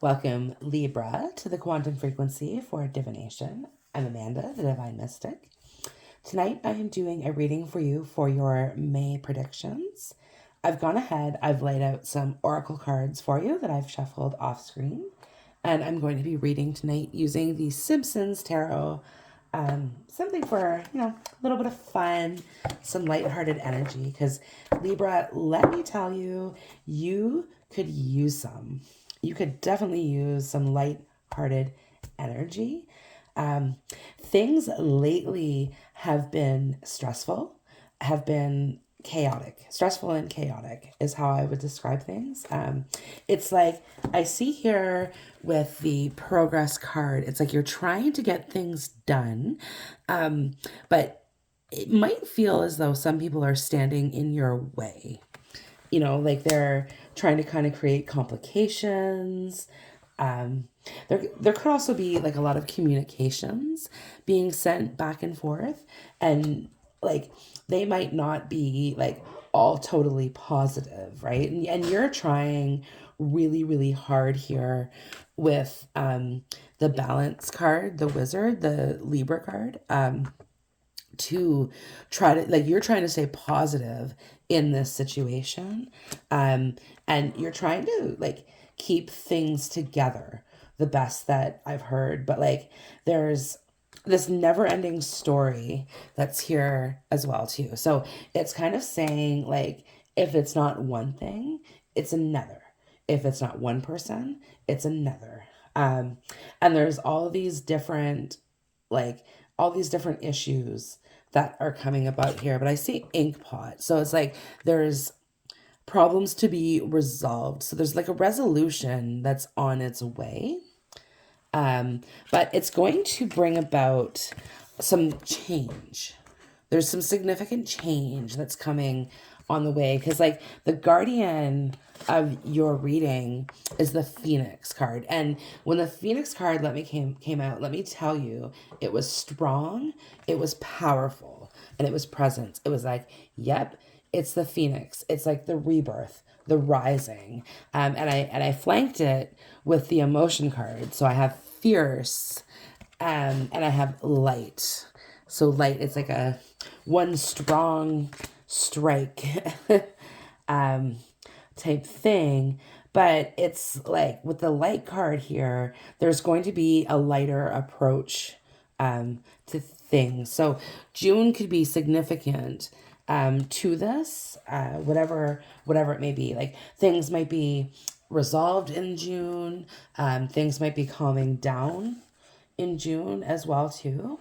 Welcome, Libra, to the quantum frequency for divination. I'm Amanda, the Divine Mystic. Tonight, I am doing a reading for you for your May predictions. I've gone ahead, I've laid out some oracle cards for you that I've shuffled off screen, and I'm going to be reading tonight using the Simpsons Tarot. Something for, a little bit of fun, some lighthearted energy, because Libra, let me tell you, you could use some. You could definitely use some lighthearted energy. Things lately have been stressful, have been chaotic. Stressful and chaotic is how I would describe things. It's like I see here with the progress card, it's like you're trying to get things done, but it might feel as though some people are standing in your way. Like they're trying to kind of create complications. There could also be like a lot of communications being sent back and forth, and like they might not be like all totally positive, right? And you're trying really, really hard here with the balance card, the wizard, the Libra card. To try to like you're trying to stay positive in this situation, and you're trying to like keep things together the best that I've heard, but like there's this never-ending story that's here as well too. So it's kind of saying like if it's not one thing, it's another. If it's not one person, it's another. And there's all these different issues that are coming about here, but I see ink pot. So it's like there's problems to be resolved. So there's like a resolution that's on its way. But it's going to bring about some change. There's some significant change that's coming on the way, because like the guardian of your reading is the Phoenix card, and when the Phoenix card came out, let me tell you, it was strong, it was powerful, and it was present. It was like, yep, it's the Phoenix. It's like the rebirth, the rising, and I flanked it with the emotion card. So I have fierce, and I have light. So light, it's like a one strong strike type thing. But it's like with the light card here, there's going to be a lighter approach to things. So June could be significant to this, whatever it may be. Like things might be resolved in June. Things might be calming down in June as well too.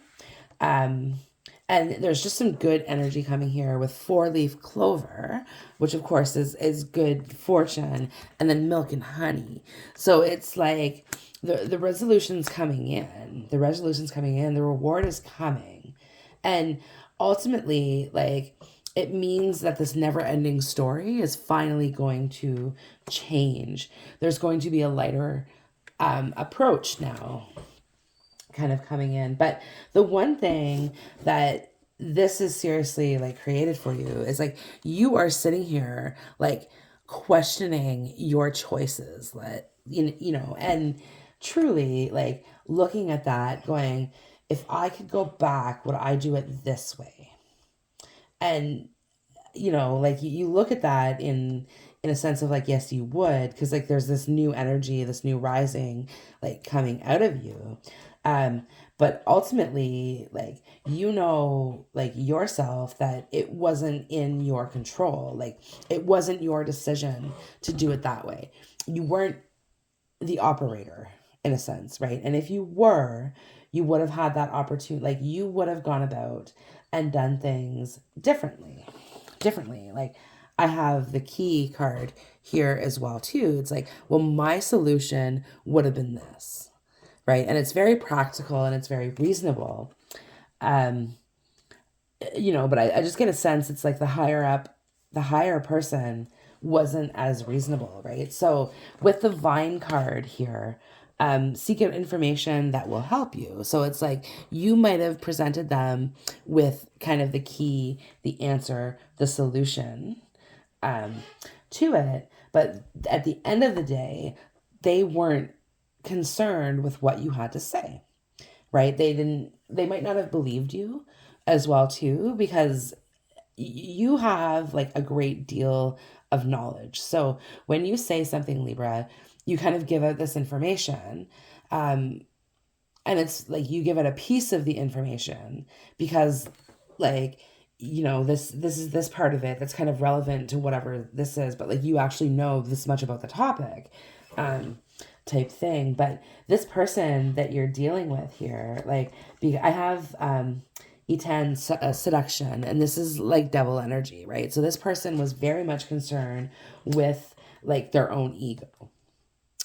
And there's just some good energy coming here with 4-leaf clover, which of course is good fortune, and then milk and honey. So it's like the resolution's coming in. The resolution's coming in. The reward is coming. And ultimately, like, it means that this never-ending story is finally going to change. There's going to be a lighter approach now kind of coming in. But the one thing that this is seriously like created for you is like you are sitting here like questioning your choices, like and truly like looking at that going, if I could go back, would I do it this way? And like you look at that in a sense of like, yes, you would, because like there's this new energy, this new rising like coming out of you. But ultimately, like, like yourself, that it wasn't in your control. Like it wasn't your decision to do it that way. You weren't the operator in a sense, right? And if you were, you would have had that opportunity. Like you would have gone about and done things differently. Like I have the key card here as well too. It's like, well, my solution would have been this, right? And it's very practical and it's very reasonable. But I just get a sense it's like the higher person wasn't as reasonable, right? So with the Vine card here, seek out information that will help you. So it's like you might have presented them with kind of the key, the answer, the solution to it. But at the end of the day, they weren't concerned with what you had to say, right? They might not have believed you as well too, because you have like a great deal of knowledge. So when you say something, Libra, you kind of give out this information. Um, and it's like you give it a piece of the information because like this is this part of it that's kind of relevant to whatever this is, but like you actually know this much about the topic, um type thing. But this person that you're dealing with here, like I have E10 seduction, and this is like devil energy, right? So this person was very much concerned with like their own ego,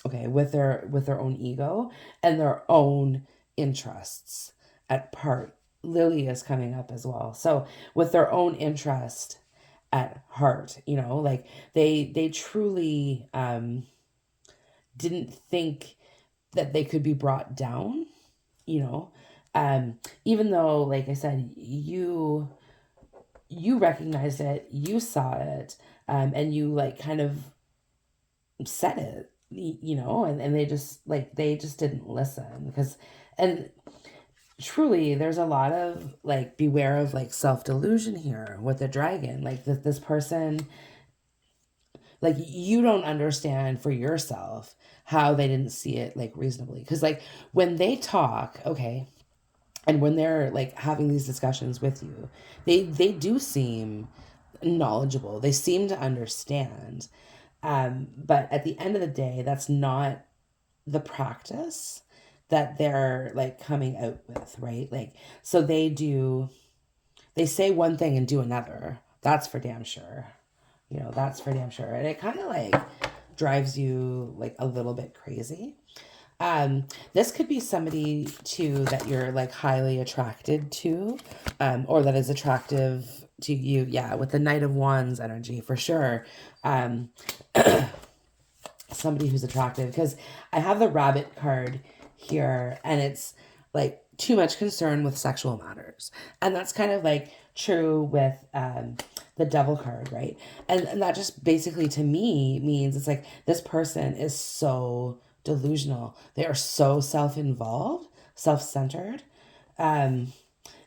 okay, with their own ego and their own interests at part. Lily is coming up as well, so with their own interest at heart, like they truly didn't think that they could be brought down, you know even though, like I said, you recognized it, you saw it, and you like kind of said it, and they just didn't listen. Because and truly there's a lot of like beware of like self-delusion here with the dragon, like this person, like you don't understand for yourself how they didn't see it like reasonably. Because like when they talk, okay, and when they're like having these discussions with you, they do seem knowledgeable, they seem to understand, but at the end of the day, that's not the practice that they're like coming out with, right? Like, so they say one thing and do another. That's for damn sure. That's for damn sure. And it kind of like drives you like a little bit crazy. This could be somebody too that you're like highly attracted to, or that is attractive to you. Yeah, with the Knight of Wands energy for sure. Um, Somebody who's attractive, because I have the Rabbit card here, and it's like too much concern with sexual matters, and that's kind of like true with the Devil card, right? And that just basically to me means it's like this person is so delusional, they are so self-involved, self-centered, um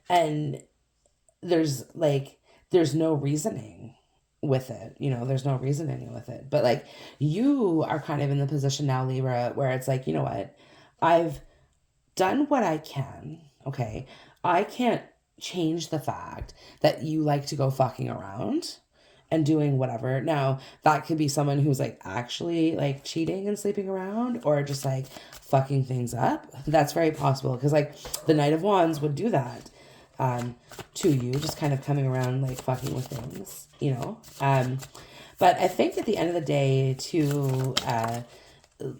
and there's no reasoning with it, there's no reasoning with it. But like you are kind of in the position now, Libra, where it's like, you know what, I've done what I can, okay? I can't change the fact that you like to go fucking around and doing whatever. Now, that could be someone who's like actually like cheating and sleeping around, or just like fucking things up. That's very possible, because like the Knight of Wands would do that to you, just kind of coming around like fucking with things, but I think at the end of the day, to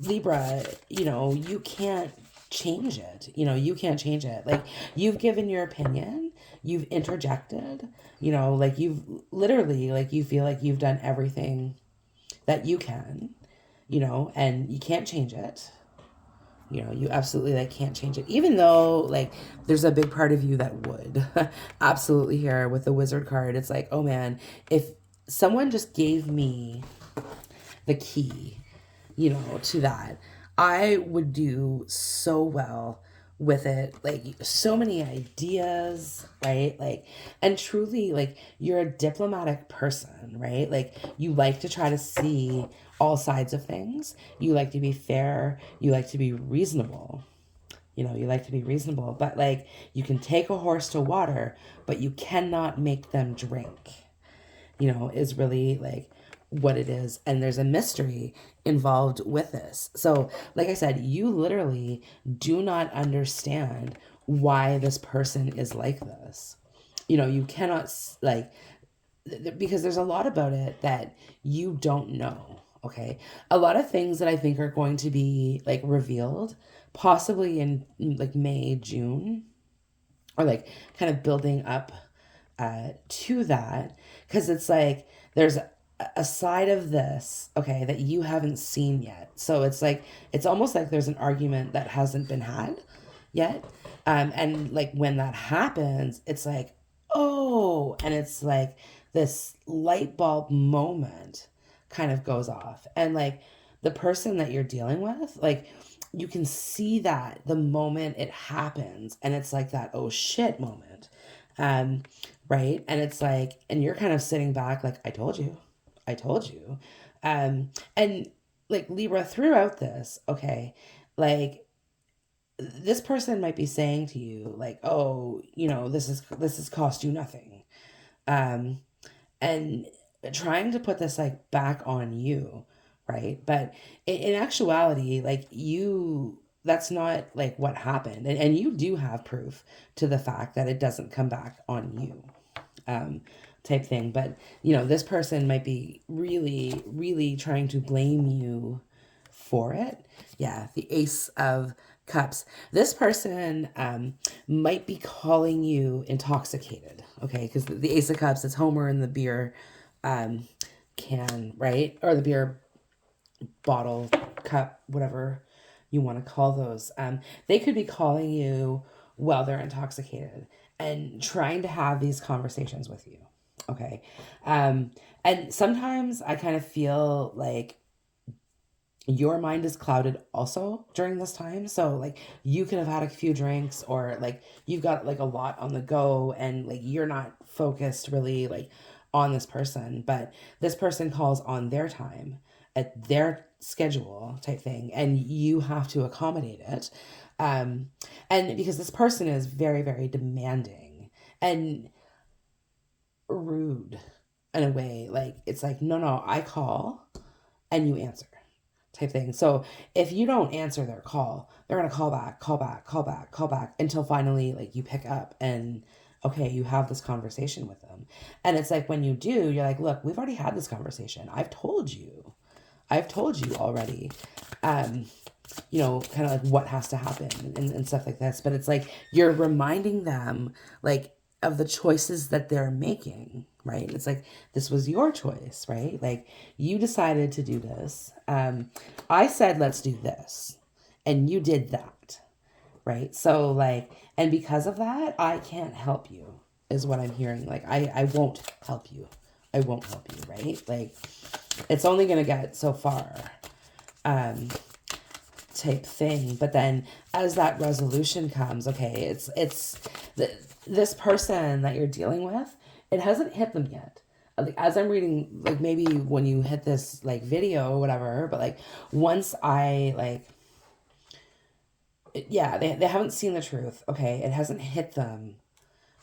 Libra, you can't change it. You can't change it. Like, you've given your opinion, you've interjected, like you've literally, like, you feel like you've done everything that you can, and you can't change it. You absolutely like can't change it, even though like there's a big part of you that would. Absolutely. Here with the Wizard card, it's like, oh man, if someone just gave me the key, to that, I would do so well with it. Like, so many ideas, right? Like, and truly, like, you're a diplomatic person, right? Like, you like to try to see all sides of things. You like to be fair. You like to be reasonable. You like to be reasonable, but like, you can take a horse to water, but you cannot make them drink, is really like what it is. And there's a mystery involved with this. So, like I said, you literally do not understand why this person is like this. You cannot, like, because there's a lot about it that you don't know. Okay. A lot of things that I think are going to be like revealed possibly in like May, June, or like kind of building up to that, because it's like there's a side of this, okay, that you haven't seen yet. So it's like it's almost like there's an argument that hasn't been had yet, and like when that happens, it's like, oh, and it's like this light bulb moment kind of goes off, and like the person that you're dealing with, like, you can see that the moment it happens, and it's like that oh shit moment. Um, right? And it's like, and you're kind of sitting back like, I told you. I told you. And like Libra throughout this, okay, like this person might be saying to you like, oh, this has cost you nothing. Um, and trying to put this like back on you, right? But in actuality, like that's not like what happened, and you do have proof to the fact that it doesn't come back on you, um, type thing. But this person might be really, really trying to blame you for it. Yeah, the Ace of Cups. This person might be calling you intoxicated, okay? Because the Ace of Cups is Homer in the beer um, can, right? Or the beer bottle, cup, whatever you want to call those. They could be calling you while they're intoxicated and trying to have these conversations with you, okay? Um, and sometimes I kind of feel like your mind is clouded also during this time. So like you could have had a few drinks, or like you've got like a lot on the go, and like you're not focused really like on this person, but this person calls on their time at their schedule type thing, and you have to accommodate it. Um and because this person is very, very demanding and rude in a way, like it's like, no, no, I call and you answer type thing. So if you don't answer their call, they're gonna call back, call back, call back, call back until finally like you pick up and okay, you have this conversation with them. And it's like when you do, you're like, look, we've already had this conversation. I've told you. I've told you already. Um, kind of like what has to happen and stuff like this. But it's like you're reminding them like of the choices that they're making, right? It's like this was your choice, right? Like you decided to do this. I said let's do this, and you did that, right? So like, and because of that, I can't help you, is what I'm hearing. Like I won't help you. I won't help you, right? Like it's only gonna get so far. Um, type thing. But then as that resolution comes, okay, this person that you're dealing with, it hasn't hit them yet. Like as I'm reading, like maybe when you hit this like video or whatever, but like once I like, yeah, they haven't seen the truth. Okay, it hasn't hit them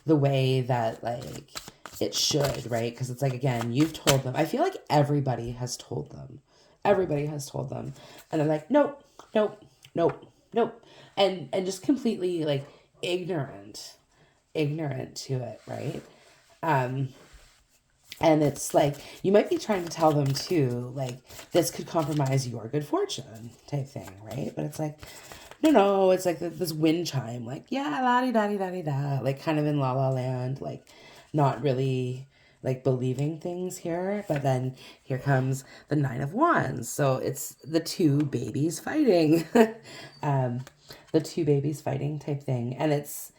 the way that like it should, right? Because it's like, again, you've told them. I feel like everybody has told them. Everybody has told them, and they're like, nope, nope, nope, nope, and just completely like ignorant to it, right? Um, and it's like you might be trying to tell them too, like this could compromise your good fortune type thing, right? But it's like, no, no, it's like this wind chime, like yeah, la di da di da di da, like kind of in La La Land, like not really like believing things here. But then here comes the Nine of Wands, so it's the two babies fighting, um, the two babies fighting type thing, and it's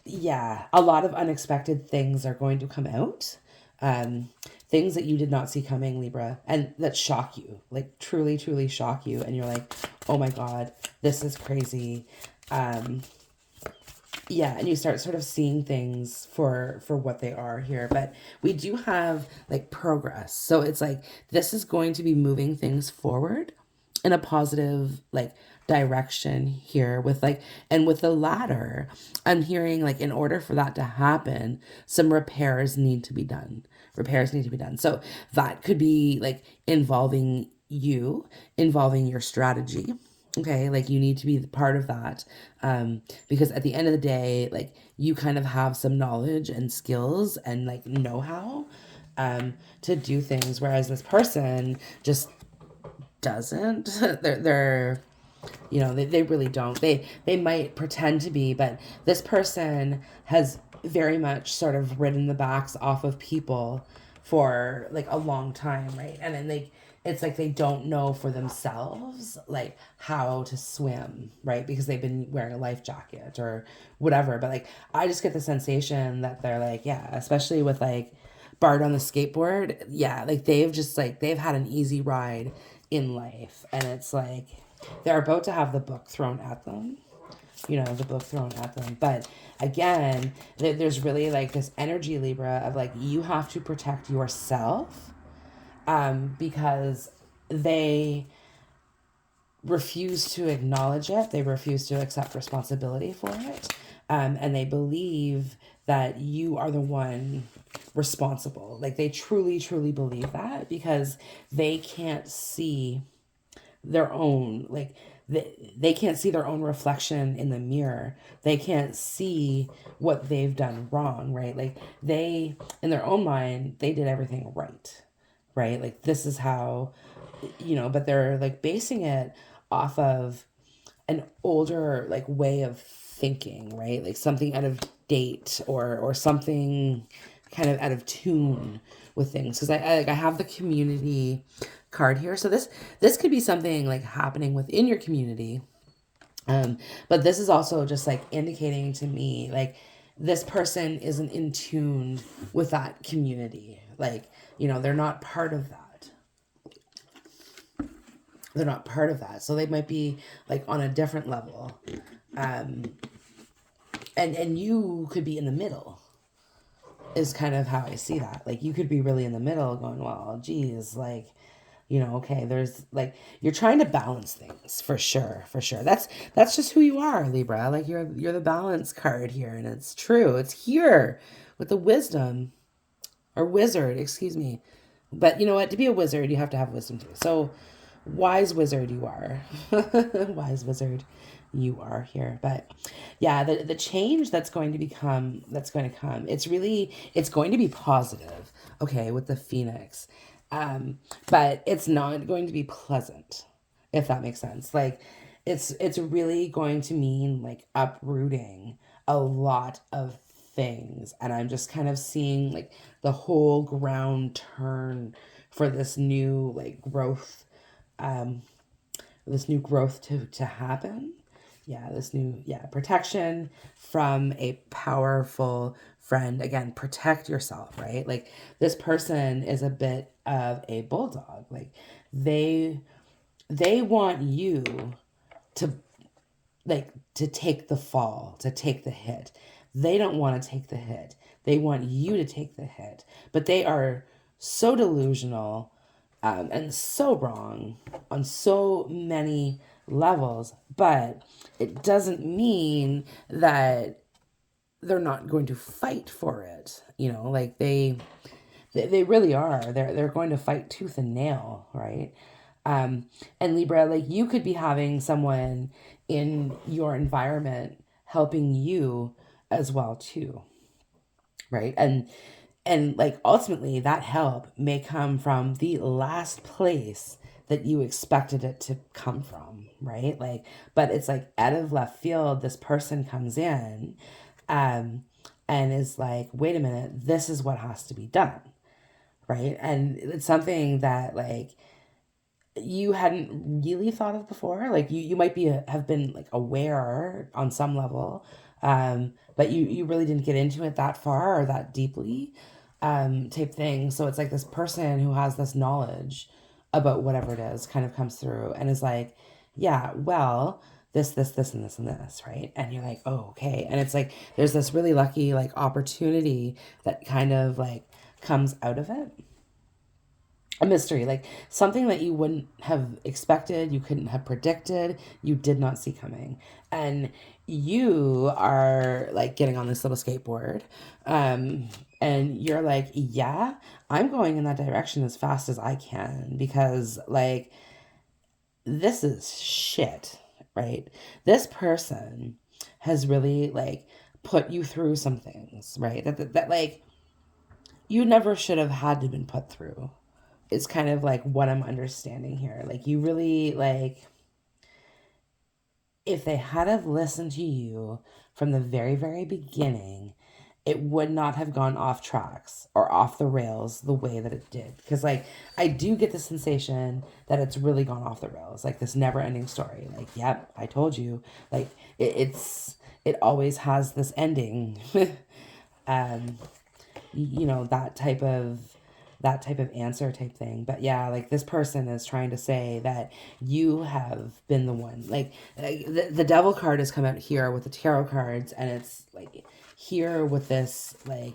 yeah, a lot of unexpected things are going to come out. Things that you did not see coming, Libra, and that shock you, like truly, truly shock you. And you're like, oh my God, this is crazy. Um, yeah, and you start sort of seeing things for what they are here. But we do have like progress. So it's like this is going to be moving things forward in a positive like direction here with like, and with the ladder, I'm hearing like in order for that to happen, some repairs need to be done. Repairs need to be done. So that could be like involving you, involving your strategy. Okay, like you need to be part of that, because at the end of the day, like you kind of have some knowledge and skills and like know-how, to do things, whereas this person just doesn't. They're they really don't. They might pretend to be, but this person has very much sort of ridden the backs off of people for like a long time, right? And then it's like they don't know for themselves like how to swim, right? Because they've been wearing a life jacket or whatever. But like I just get the sensation that they're like, yeah, especially with like Bart on the skateboard, yeah, like they've just like they've had an easy ride in life. And it's like they're about to have the book thrown at them, the book thrown at them. But again, there's really like this energy, Libra, of like you have to protect yourself, because they refuse to acknowledge it. They refuse to accept responsibility for it. And they believe that you are the one responsible. Like they truly, truly believe that because they can't see their own, like, they can't see their own reflection in the mirror. They can't see what they've done wrong, right? Like they, in their own mind, they did everything right, right? Like this is how, but they're like basing it off of an older like way of thinking, right? Like something out of date or something kind of out of tune with things. Because I have the community card here, so this could be something like happening within your community. But this is also just like indicating to me like this person isn't in tune with that community. Like, they're not part of that. They're not part of that. So they might be like on a different level. And you could be in the middle is kind of how I see that. Like you could be really in the middle going, well, geez, like, okay, there's like you're trying to balance things for sure, for sure. That's just who you are, Libra. Like you're the balance card here, and it's true. It's here with the wisdom or wizard, excuse me. But you know what? To be a wizard, you have to have wisdom too. So wise wizard you are. Wise wizard you are here. But yeah, the change that's going to come, it's going to be positive, okay, with the Phoenix. But it's not going to be pleasant, if that makes sense. Like it's really going to mean like uprooting a lot of things. And I'm just kind of seeing like the whole ground turn for this new like growth, to happen. Yeah, protection from a powerful friend. Again, protect yourself, right? Like this person is a bit of a bulldog. Like they they want you to to take the fall, to take the hit. They don't want to take the hit. They want you to take the hit. But they are so delusional, and so wrong on so many levels. But it doesn't mean that they're not going to fight for it. Like they really are. They're going to fight tooth and nail, right? And Libra, like you could be having someone in your environment helping you as well too, right? And like ultimately that help may come from the last place that you expected it to come from, right? Like, but it's like out of left field, this person comes in, um, and is like, wait a minute, this is what has to be done, right? And it's something that like you hadn't really thought of before. Like you might be have been like aware on some level, but you really didn't get into it that far or that deeply, type thing. So it's like this person who has this knowledge about whatever it is kind of comes through and is like, yeah, well, this, and this, and this, right? And you're like, oh, okay. And it's like there's this really lucky like opportunity that kind of like comes out of it, a mystery, like something that you wouldn't have expected, you couldn't have predicted, you did not see coming. And you are like getting on this little skateboard, and you're like, yeah, I'm going in that direction as fast as I can because like this is shit, right? This person has really like put you through some things, right? That like you never should have had to been put through. It's kind of like what I'm understanding here. Like you really like if they had have listened to you from the very, very beginning, it would not have gone off tracks or off the rails the way that it did. Because like I do get the sensation that it's really gone off the rails, like this never ending story. Like, yep, I told you. Like it always has this ending. um, that type of that type of answer type thing. But yeah, like this person is trying to say that you have been the one. Like the devil card has come out here with the tarot cards, and it's like here with this like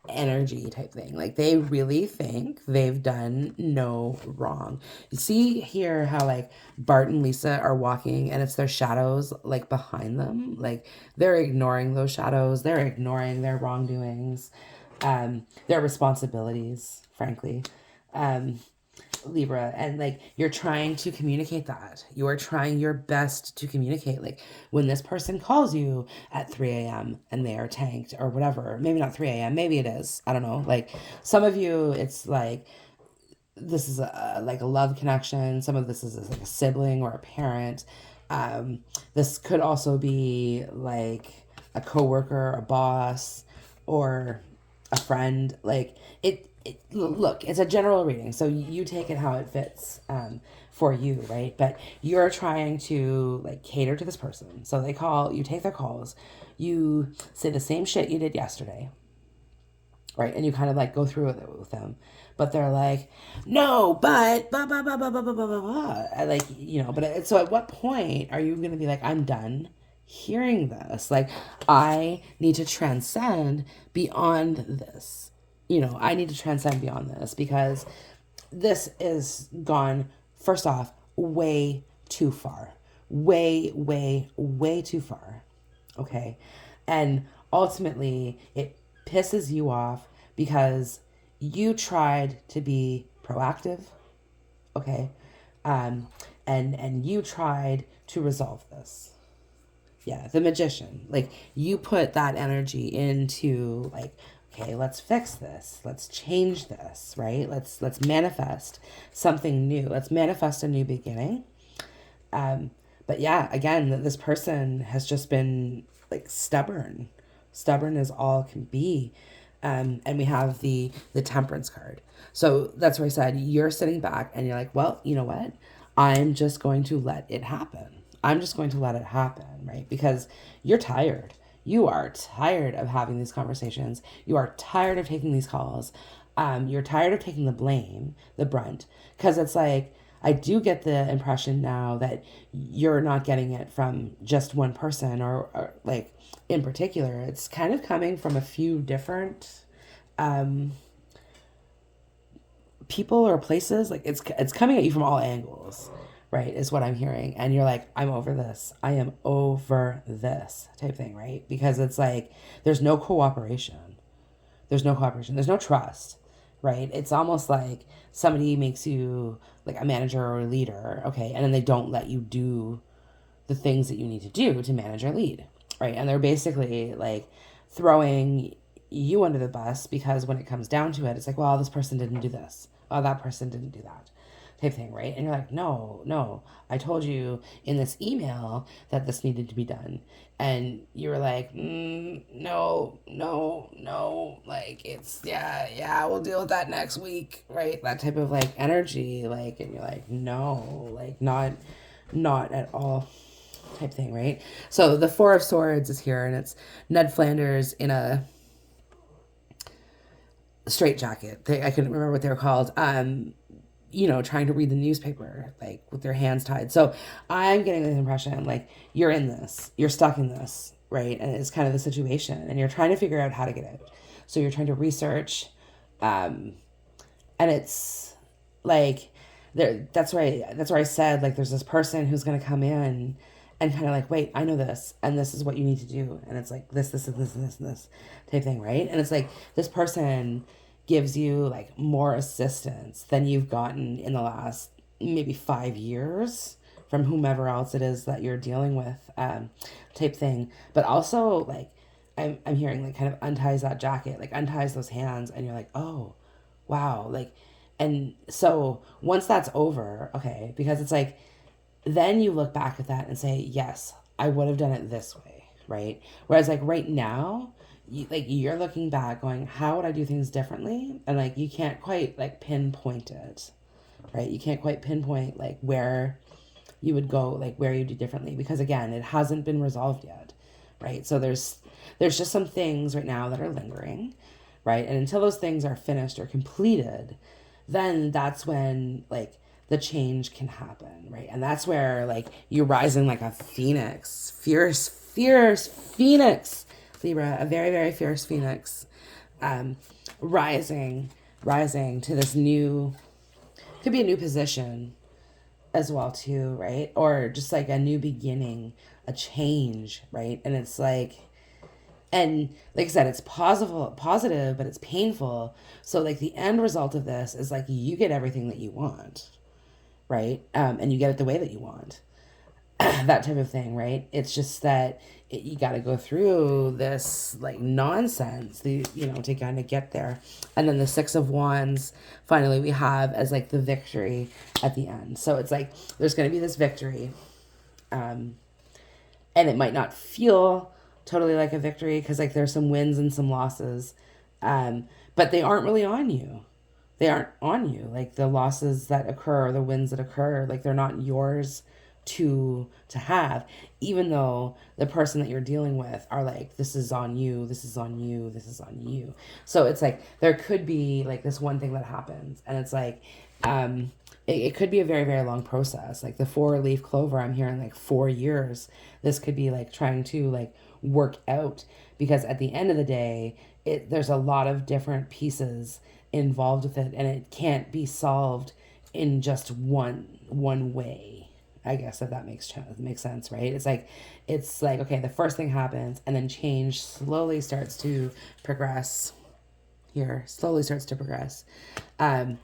energy type thing. Like they really think they've done no wrong. You see here how like Bart and Lisa are walking and it's their shadows like behind them. Like they're ignoring those shadows. They're ignoring their wrongdoings, their responsibilities, frankly. Um, Libra, and like you're trying to communicate that. You are trying your best to communicate. Like when this person calls you at 3 a.m. and they are tanked or whatever, maybe not 3 a.m., maybe it is. I don't know. Like some of you, it's like this is like a love connection. Some of this is like a sibling or a parent. This could also be like a coworker, a boss, or a friend. Like look, it's a general reading, so you take it how it fits for you, right? But you're trying to like cater to this person. So they call, you take their calls, you say the same shit you did yesterday, right? And you kind of like go through it with them, but they're like, no, but blah blah blah blah blah blah blah blah blah. Like but so at what point are you gonna be like, I'm done hearing this? Like I need to transcend beyond this. I need to transcend beyond this because this is gone. First off, way too far, way way way too far. Okay, and ultimately it pisses you off because you tried to be proactive, okay, and you tried to resolve this. Yeah, the magician, like you put that energy into like, okay, let's fix this, let's change this, right? Let's manifest something new, let's manifest a new beginning. But yeah, again, this person has just been like stubborn as all can be. And we have the temperance card. So that's where I said you're sitting back and you're like, well, you know what? I'm just going to let it happen. I'm just going to let it happen, right? Because you're tired. You are tired of having these conversations. You are tired of taking these calls. You're tired of taking the blame, the brunt. Because it's like, I do get the impression now that you're not getting it from just one person or like in particular. It's kind of coming from a few different people or places. Like it's coming at you from all angles, right? Is what I'm hearing. And you're like, I'm over this. I am over this type thing, right? Because it's like there's no cooperation. There's no cooperation. There's no trust, right? It's almost like somebody makes you like a manager or a leader, okay, and then they don't let you do the things that you need to do to manage or lead, right? And they're basically like throwing you under the bus because when it comes down to it, it's like, well, this person didn't do this. Oh, that person didn't do that type thing, right? And you're like, no, I told you in this email that this needed to be done. And you were like, no, like it's, yeah, we'll deal with that next week, right? That type of like energy, like, and you're like, no, like not at all type thing, right? So the Four of Swords is here, and it's Ned Flanders in a straight jacket. I couldn't remember what they were called. Trying to read the newspaper, like with their hands tied. So I'm getting the impression like you're in this, you're stuck in this, right? And it's kind of the situation, and you're trying to figure out how to get out. So you're trying to research, and it's like that's where I said like there's this person who's gonna come in and kind of like, wait, I know this, and this is what you need to do, and it's like this and this type thing, right? And it's like this person gives you like more assistance than you've gotten in the last maybe 5 years from whomever else it is that you're dealing with, type thing. But also like I'm hearing like kind of unties that jacket, like unties those hands, and you're like, oh wow, like, and so once that's over, okay, because it's like then you look back at that and say, yes, I would have done it this way, right? Whereas like right now, you're looking back going, how would I do things differently? And like you can't quite like pinpoint it, right? You can't quite pinpoint like where you would go, like where you do differently, because again, it hasn't been resolved yet, right? So there's just some things right now that are lingering. right? And until those things are finished or completed, then that's when like the change can happen, right? And that's where like you're rising like a phoenix, fierce phoenix, Libra, a very, very fierce phoenix, um, rising, rising to this new, could be a new position as well too, right? Or just like a new beginning, a change, right? And it's like, and like I said, it's positive, but it's painful. So like the end result of this is like you get everything that you want, right? And you get it the way that you want. That type of thing, right? It's just that you got to go through this like nonsense, to kind of get there. And then the Six of Wands, finally, we have as like the victory at the end. So it's like there's going to be this victory, and it might not feel totally like a victory because like there's some wins and some losses, but they aren't really on you. They aren't on you. Like the losses that occur, the wins that occur, like they're not yours to have, even though the person that you're dealing with are like, this is on you, this is on you, this is on you. So it's like there could be like this one thing that happens, and it's like it could be a very, very long process. Like the 4-leaf clover, I'm hearing like 4 years. This could be like trying to like work out, because at the end of the day, there's a lot of different pieces involved with it, and it can't be solved in just one way. I guess if that makes sense, right? It's like okay, the first thing happens, and then change slowly starts to progress here, slowly starts to progress, and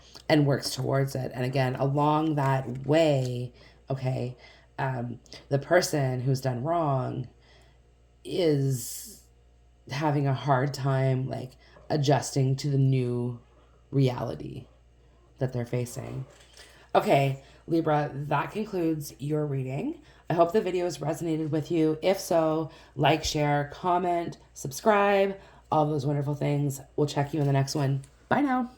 works towards it. And again, along that way, okay, the person who's done wrong is having a hard time like adjusting to the new reality that they're facing. Okay, Libra, that concludes your reading. I hope the video has resonated with you. If so, like, share, comment, subscribe, all those wonderful things. We'll check you in the next one. Bye now.